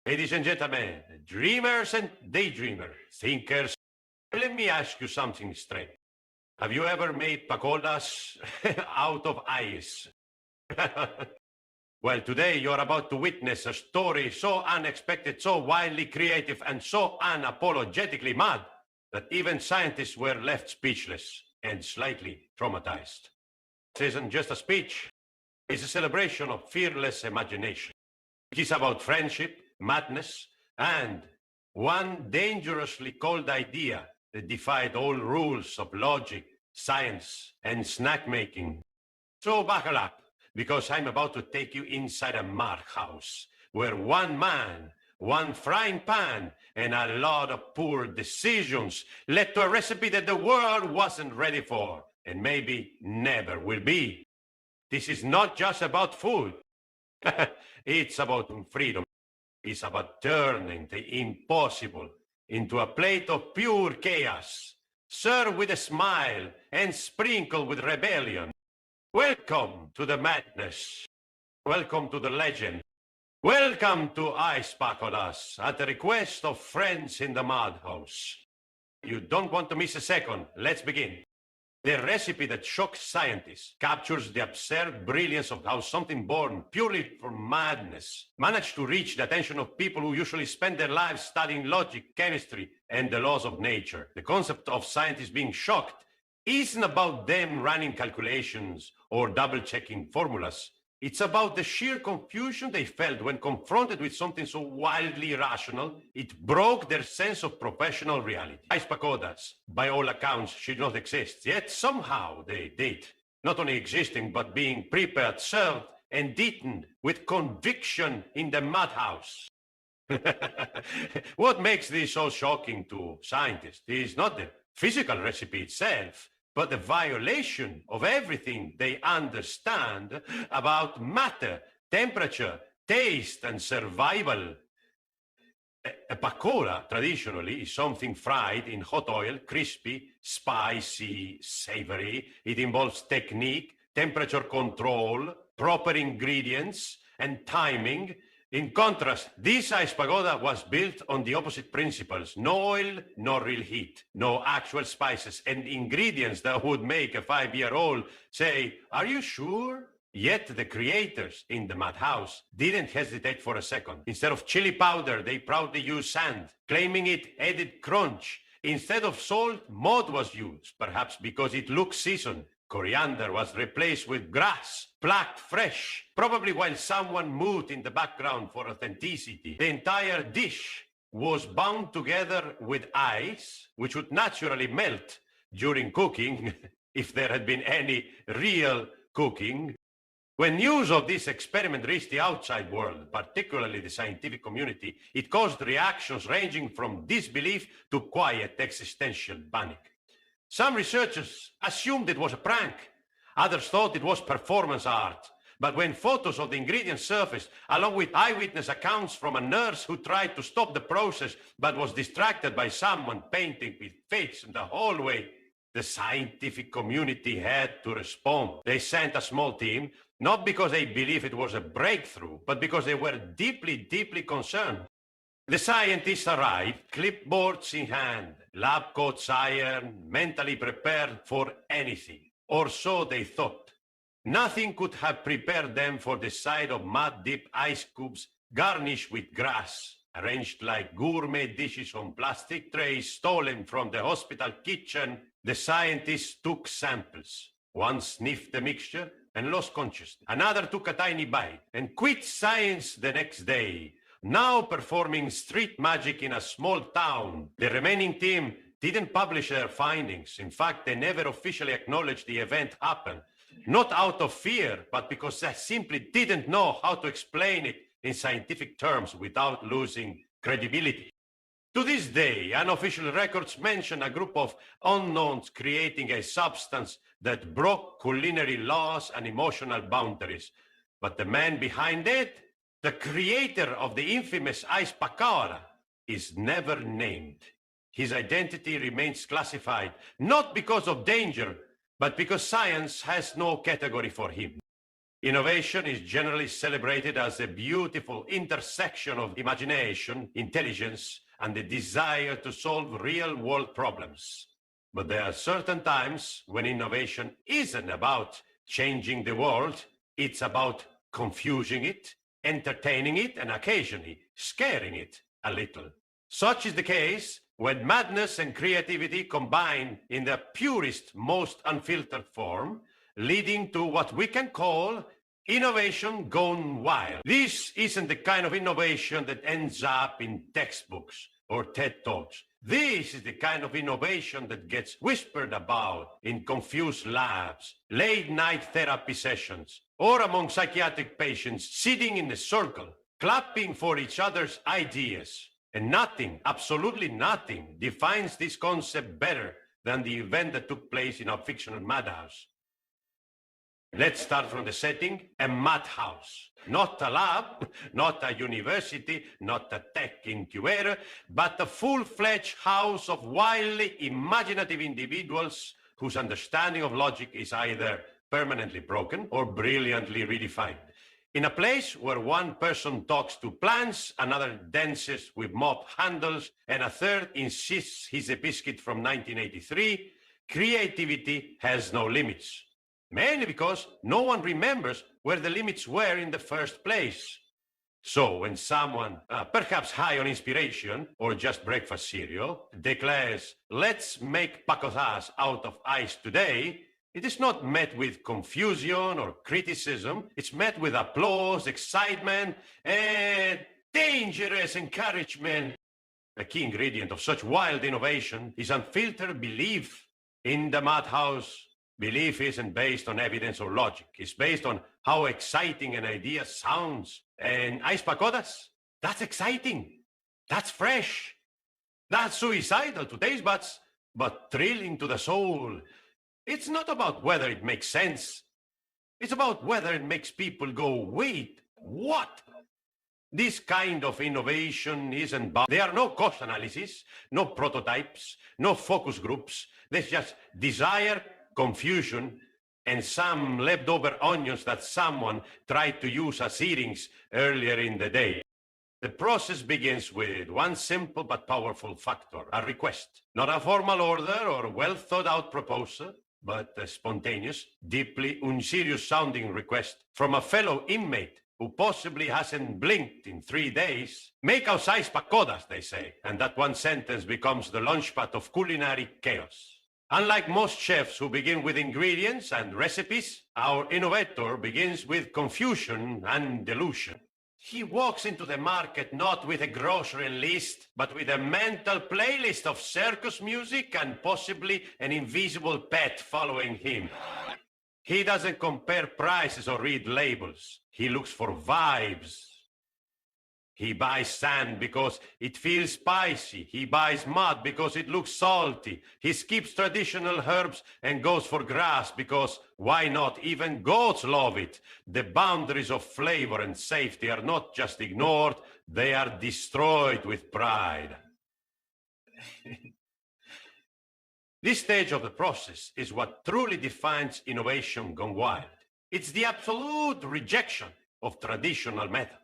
Ladies and gentlemen, dreamers and daydreamers, thinkers, let me ask you something straight. Have you ever made pakoras out of ice? Well, today you're about to witness a story so unexpected, so wildly creative, and so unapologetically mad that even scientists were left speechless and slightly traumatized. This isn't just a speech, it's a celebration of fearless imagination. It is about friendship, madness, and one dangerously cold idea that defied all rules of logic, science, and snack making. So buckle up, because I'm about to take you inside a Madhouse, where one man, one frying pan, and a lot of poor decisions led to a recipe that the world wasn't ready for, and maybe never will be. This is not just about food. It's about freedom. It's about turning the impossible into a plate of pure chaos, served with a smile and sprinkled with rebellion. Welcome to the madness. Welcome to the legend. Welcome to ICE Pakoras at the request of friends in the Madhouse. You don't want to miss a second. Let's begin. The recipe that shocks scientists captures the absurd brilliance of how something born purely from madness managed to reach the attention of people who usually spend their lives studying logic, chemistry, and the laws of nature. The concept of scientists being shocked isn't about them running calculations or double-checking formulas. It's about the sheer confusion they felt when confronted with something so wildly irrational, it broke their sense of professional reality. Ice pakoras, by all accounts, should not exist, yet somehow they did. Not only existing, but being prepared, served, and eaten with conviction in the Madhouse. What makes this so shocking to scientists is not the physical recipe itself, but the violation of everything they understand about matter, temperature, taste, and survival. A pakora, traditionally, is something fried in hot oil, crispy, spicy, savory. It involves technique, temperature control, proper ingredients, and timing. In contrast, this ice pagoda was built on the opposite principles. No oil, no real heat, no actual spices, and ingredients that would make a 5-year-old say, "Are you sure?" Yet the creators in the Madhouse didn't hesitate for a second. Instead of chili powder, they proudly used sand, claiming it added crunch. Instead of salt, mud was used, perhaps because it looked seasoned. Coriander was replaced with grass, plucked fresh, probably while someone moved in the background for authenticity. The entire dish was bound together with ice, which would naturally melt during cooking, if there had been any real cooking. When news of this experiment reached the outside world, particularly the scientific community, it caused reactions ranging from disbelief to quiet existential panic. Some researchers assumed it was a prank. Others thought it was performance art. But when photos of the ingredients surfaced, along with eyewitness accounts from a nurse who tried to stop the process but was distracted by someone painting with face in the hallway, the scientific community had to respond. They sent a small team, not because they believed it was a breakthrough, but because they were deeply, deeply concerned. The scientists arrived, clipboards in hand, lab coats iron, mentally prepared for anything. Or so they thought. Nothing could have prepared them for the sight of mud-dipped ice cubes garnished with grass, arranged like gourmet dishes on plastic trays stolen from the hospital kitchen. The scientists took samples. One sniffed the mixture and lost consciousness. Another took a tiny bite and quit science the next day, now performing street magic in a small town. The remaining team didn't publish their findings. In fact, they never officially acknowledged the event happened. Not out of fear, but because they simply didn't know how to explain it in scientific terms without losing credibility. To this day, unofficial records mention a group of unknowns creating a substance that broke culinary laws and emotional boundaries. But the man behind it, the creator of the infamous ice pakora, is never named. His identity remains classified, not because of danger, but because science has no category for him. Innovation is generally celebrated as a beautiful intersection of imagination, intelligence, and the desire to solve real-world problems. But there are certain times when innovation isn't about changing the world, it's about confusing it, entertaining it, and occasionally scaring it a little. Such is the case when madness and creativity combine in the purest, most unfiltered form, leading to what we can call innovation gone wild. This isn't the kind of innovation that ends up in textbooks or TED Talks. This is the kind of innovation that gets whispered about in confused labs, late-night therapy sessions, or among psychiatric patients sitting in a circle, clapping for each other's ideas. And nothing, absolutely nothing, defines this concept better than the event that took place in our fictional Madhouse. Let's start from the setting, a madhouse. Not a lab, not a university, not a tech incubator, but a full-fledged house of wildly imaginative individuals whose understanding of logic is either permanently broken or brilliantly redefined. In a place where one person talks to plants, another dances with mop handles, and a third insists he's a biscuit from 1983, creativity has no limits. Mainly because no one remembers where the limits were in the first place. So when someone, perhaps high on inspiration or just breakfast cereal, declares, "Let's make pakoras out of ice today," it is not met with confusion or criticism. It's met with applause, excitement, and dangerous encouragement. A key ingredient of such wild innovation is unfiltered belief. In the madhouse, belief isn't based on evidence or logic. It's based on how exciting an idea sounds. And ICE Pakoras, that's exciting. That's fresh. That's suicidal to taste buds, but thrilling to the soul. It's not about whether it makes sense. It's about whether it makes people go, "Wait, what?" This kind of innovation isn't about... There are no cost analysis, no prototypes, no focus groups. There's just desire, confusion, and some leftover onions that someone tried to use as earrings earlier in the day. The process begins with one simple but powerful factor, a request. Not a formal order or well-thought-out proposal, but a spontaneous, deeply unserious-sounding request from a fellow inmate who possibly hasn't blinked in 3 days. Make us ICE Pakoras, they say, and that one sentence becomes the launchpad of culinary chaos. Unlike most chefs who begin with ingredients and recipes, our innovator begins with confusion and delusion. He walks into the market not with a grocery list, but with a mental playlist of circus music and possibly an invisible pet following him. He doesn't compare prices or read labels. He looks for vibes. He buys sand because it feels spicy. He buys mud because it looks salty. He skips traditional herbs and goes for grass because why not? Even goats love it. The boundaries of flavor and safety are not just ignored, they are destroyed with pride. This stage of the process is what truly defines innovation gone wild. It's the absolute rejection of traditional methods.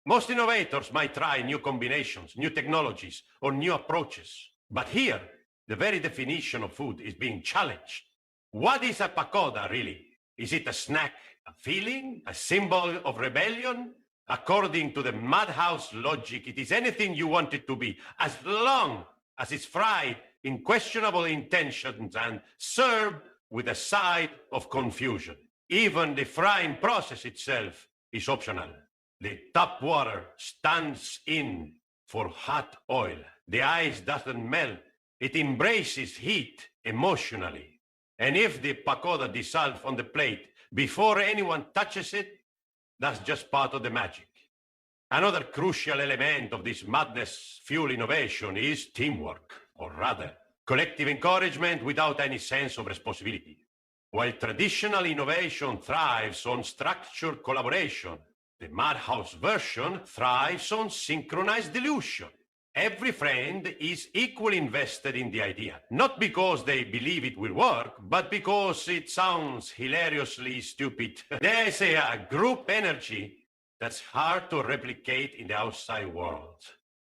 Most innovators might try new combinations, new technologies, or new approaches. But here, the very definition of food is being challenged. What is a pakora, really? Is it a snack, a feeling, a symbol of rebellion? According to the Madhouse logic, it is anything you want it to be, as long as it's fried in questionable intentions and served with a side of confusion. Even the frying process itself is optional. The tap water stands in for hot oil. The ice doesn't melt. It embraces heat emotionally. And if the pakora dissolves on the plate before anyone touches it, that's just part of the magic. Another crucial element of this madness fuel innovation is teamwork, or rather, collective encouragement without any sense of responsibility. While traditional innovation thrives on structured collaboration, the Madhouse version thrives on synchronized delusion. Every friend is equally invested in the idea, not because they believe it will work, but because it sounds hilariously stupid. There's a group energy that's hard to replicate in the outside world.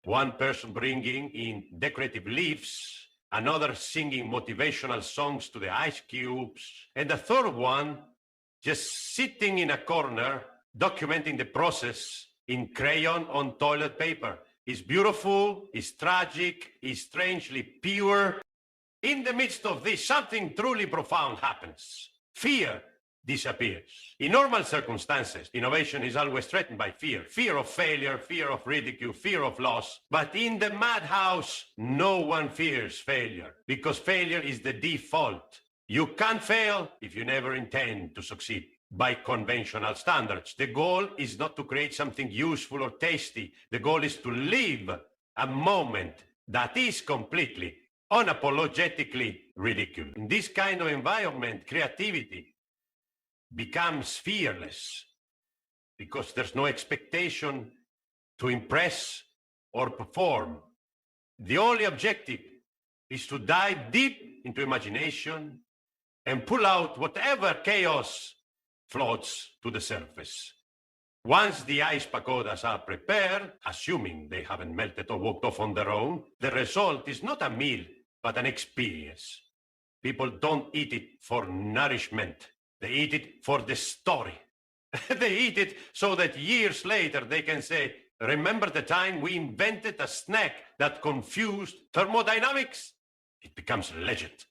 One person bringing in decorative leaves, another singing motivational songs to the ice cubes, and the third one just sitting in a corner documenting the process in crayon on toilet paper. It's beautiful, it's tragic, it's strangely pure. In the midst of this, something truly profound happens. Fear disappears. In normal circumstances, innovation is always threatened by fear. Fear of failure, fear of ridicule, fear of loss. But in the Madhouse, no one fears failure because failure is the default. You can't fail if you never intend to succeed. By conventional standards, the goal is not to create something useful or tasty. The goal is to live a moment that is completely, unapologetically ridiculous. In this kind of environment, creativity becomes fearless because there's no expectation to impress or perform. The only objective is to dive deep into imagination and pull out whatever chaos floats to the surface. Once the ice pakoras are prepared, assuming they haven't melted or walked off on their own, the result is not a meal, but an experience. People don't eat it for nourishment. They eat it for the story. They eat it so that years later they can say, remember the time we invented a snack that confused thermodynamics? It becomes legend.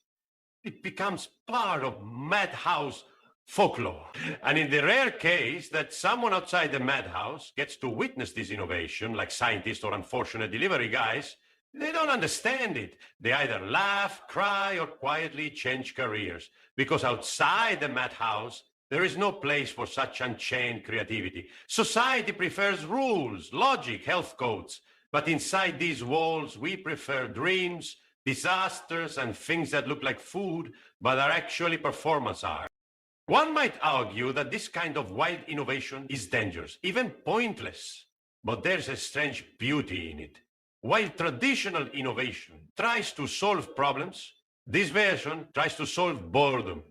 It becomes part of Madhouse folklore. And in the rare case that someone outside the Madhouse gets to witness this innovation, like scientists or unfortunate delivery guys, they don't understand it. They either laugh, cry, or quietly change careers. Because outside the Madhouse, there is no place for such unchained creativity. Society prefers rules, logic, health codes. But inside these walls, we prefer dreams, disasters, and things that look like food, but are actually performance art. One might argue that this kind of wild innovation is dangerous, even pointless. But there's a strange beauty in it. While traditional innovation tries to solve problems, this version tries to solve boredom.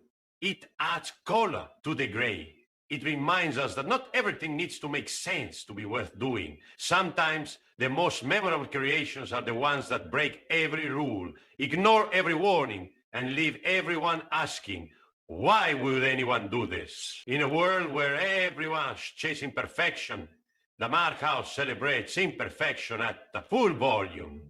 It adds color to the gray. It reminds us that not everything needs to make sense to be worth doing. Sometimes the most memorable creations are the ones that break every rule, ignore every warning, and leave everyone asking, why would anyone do this? In a world where everyone's chasing perfection, the Madhouse celebrates imperfection at the full volume.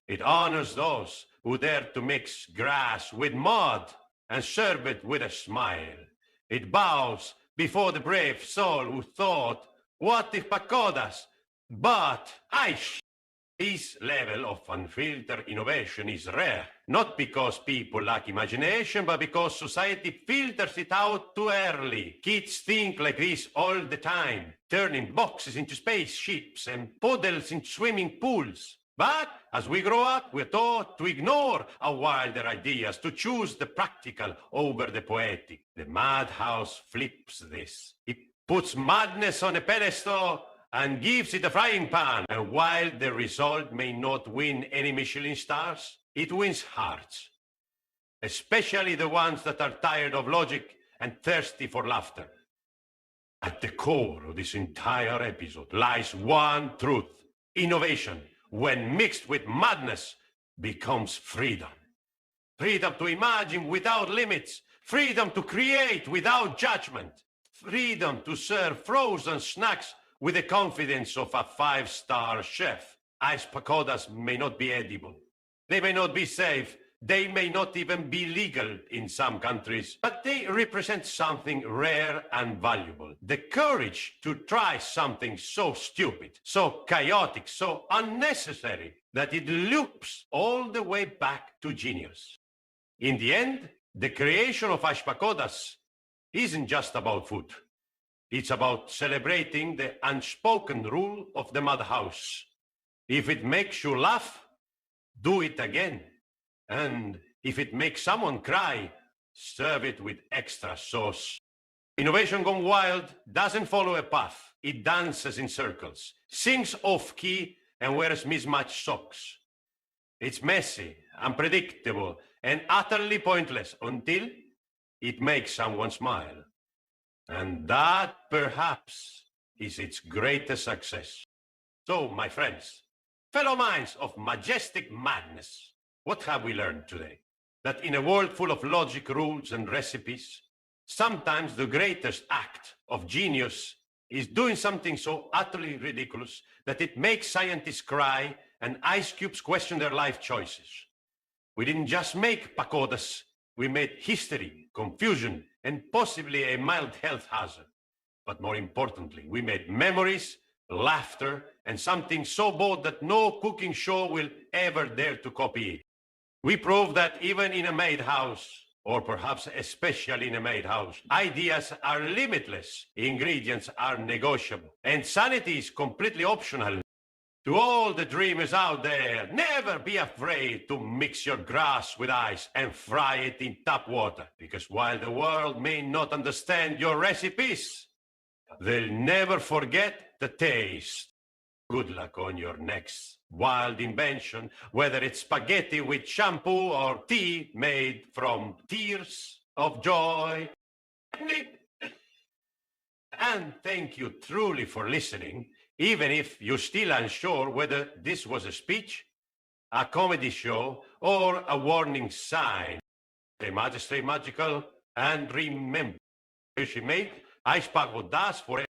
It honors those who dare to mix grass with mud and serve it with a smile. It bows before the brave soul who thought, what if pakoras? But ice. This level of unfiltered innovation is rare, not because people lack imagination, but because society filters it out too early. Kids think like this all the time, turning boxes into spaceships and puddles into swimming pools. But as we grow up, we're taught to ignore our wilder ideas, to choose the practical over the poetic. The Madhouse flips this. It puts madness on a pedestal and gives it a frying pan. And while the result may not win any Michelin stars, it wins hearts, especially the ones that are tired of logic and thirsty for laughter. At the core of this entire episode lies one truth. Innovation, when mixed with madness, becomes freedom. Freedom to imagine without limits. Freedom to create without judgment. Freedom to serve frozen snacks with the confidence of a five-star chef. Ice pakoras may not be edible. They may not be safe. They may not even be legal in some countries, but they represent something rare and valuable. The courage to try something so stupid, so chaotic, so unnecessary, that it loops all the way back to genius. In the end, the creation of ice pakoras isn't just about food. It's about celebrating the unspoken rule of the Madhouse. If it makes you laugh, do it again. And if it makes someone cry, serve it with extra sauce. Innovation gone wild doesn't follow a path. It dances in circles, sings off key, and wears mismatched socks. It's messy, unpredictable, and utterly pointless until it makes someone smile. And that, perhaps, is its greatest success. So, my friends, fellow minds of majestic madness, what have we learned today? That in a world full of logic, rules, and recipes, sometimes the greatest act of genius is doing something so utterly ridiculous that it makes scientists cry and ice cubes question their life choices. We didn't just make pakoras, we made history, confusion, and possibly a mild health hazard. But more importantly, we made memories, laughter, and something so bold that no cooking show will ever dare to copy it. We proved that even in a Madhouse, or perhaps especially in a Madhouse, ideas are limitless, ingredients are negotiable, and sanity is completely optional. To all the dreamers out there, never be afraid to mix your grass with ice and fry it in tap water, because while the world may not understand your recipes, they'll never forget the taste. Good luck on your next wild invention, whether it's spaghetti with shampoo or tea made from tears of joy. And thank you truly for listening, even if you're still unsure whether this was a speech, a comedy show, or a warning sign. Stay magic, stay magical, and remember, you should make ICE PAKORAS for